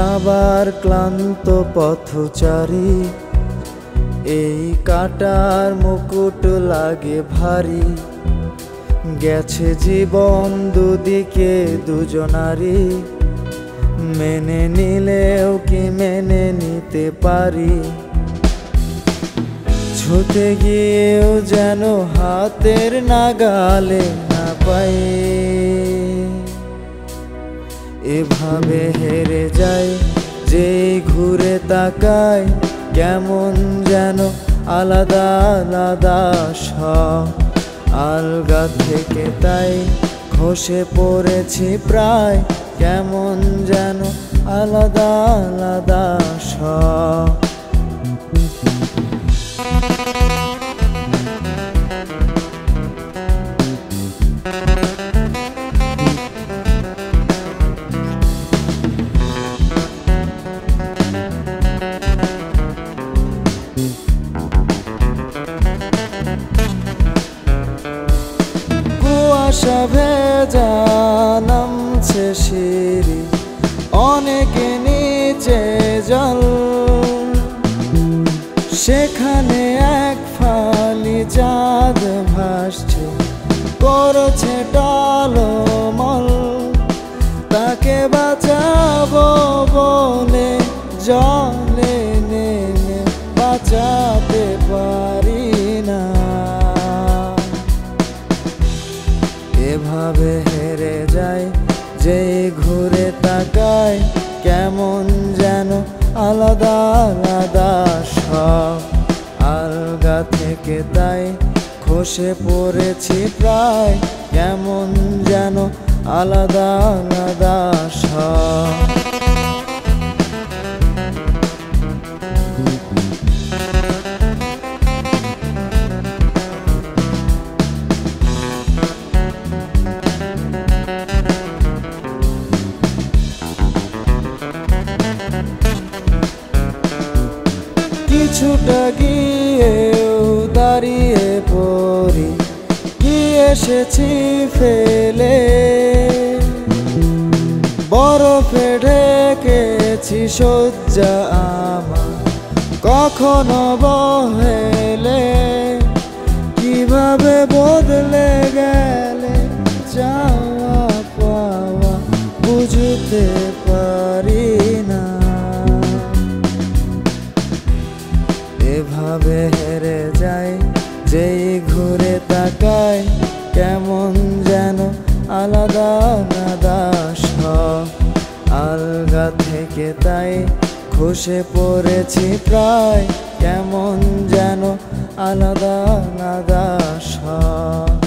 আবার ক্লান্ত পথচারী, এই কাটার মুকুট লাগে ভারী। গেছে জীবন দুদিকে দুজনারই, মেনে নিলেও কি মেনে নিতে পারি? ছুতে গিয়েও যেন হাতের নাগালে না পাই। এভাবে হেরে যায় যেই ঘুরে তাকায়, কেমন যেন আলাদা আলাদা সব। আলগা থেকে তাই খসে পড়েছি প্রায়, কেমন যেন আলাদা আলাদা সব। কুয়াশা ভেজা নামছে সিঁড়ি, অনেকে নিচে জল। সেখানে এক ফালি চাঁদ ভাসছে, করছে টলমল। তাকে বাঁচাবো বলে জলে নেমে বাঁচাতে পারি না। এভাবে হেরে যায় যেই ঘুরে তাকায়, কেমন যেন আলাদা আলাদা সব। আলগা থেকে তাই খসে পড়েছি প্রায়, কেমন যেন আলাদা আলাদা সব। কিছুটা গিয়েও দাঁড়িয়ে পড়ি, কি এসেছি ফেলে। বরফে ঢেকেছি শয্যা আমার, কখনো বহেলে। কিভাবে বদলে গেলে চাওয়া পাওয়া বুঝতে পারি না। এভাবে হেরে যায় যেই ঘুরে তাকায়, কেমন যেন আলাদা আলাদা সব। আলগা থেকে তাই খসে পড়েছি প্রায়, কেমন যেন আলাদা আলাদা সব।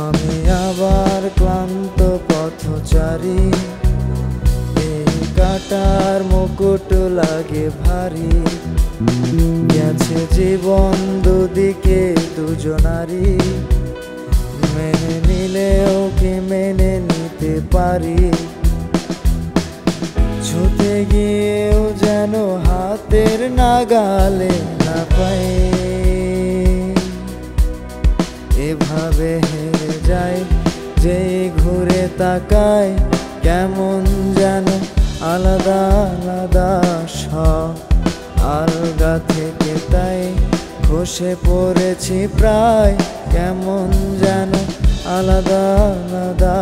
আমি আবার ক্লান্ত পথচারী, এই কাটার মুকুট লাগে ভারী। গেছে জীবন দুদিকে দুজনারই, মেনে নিলেও কি মেনে নিতে পারি? ছুতে গিয়েও যেন হাতের নাগালে না পাই। এভাবে হেরে যায় যেই ঘুরে তাকায়, কেমন যেন আলাদা আলাদা সব। আলগা থেকে তাই খসে পড়েছি প্রায়, কেমন যেন আলাদা আলাদা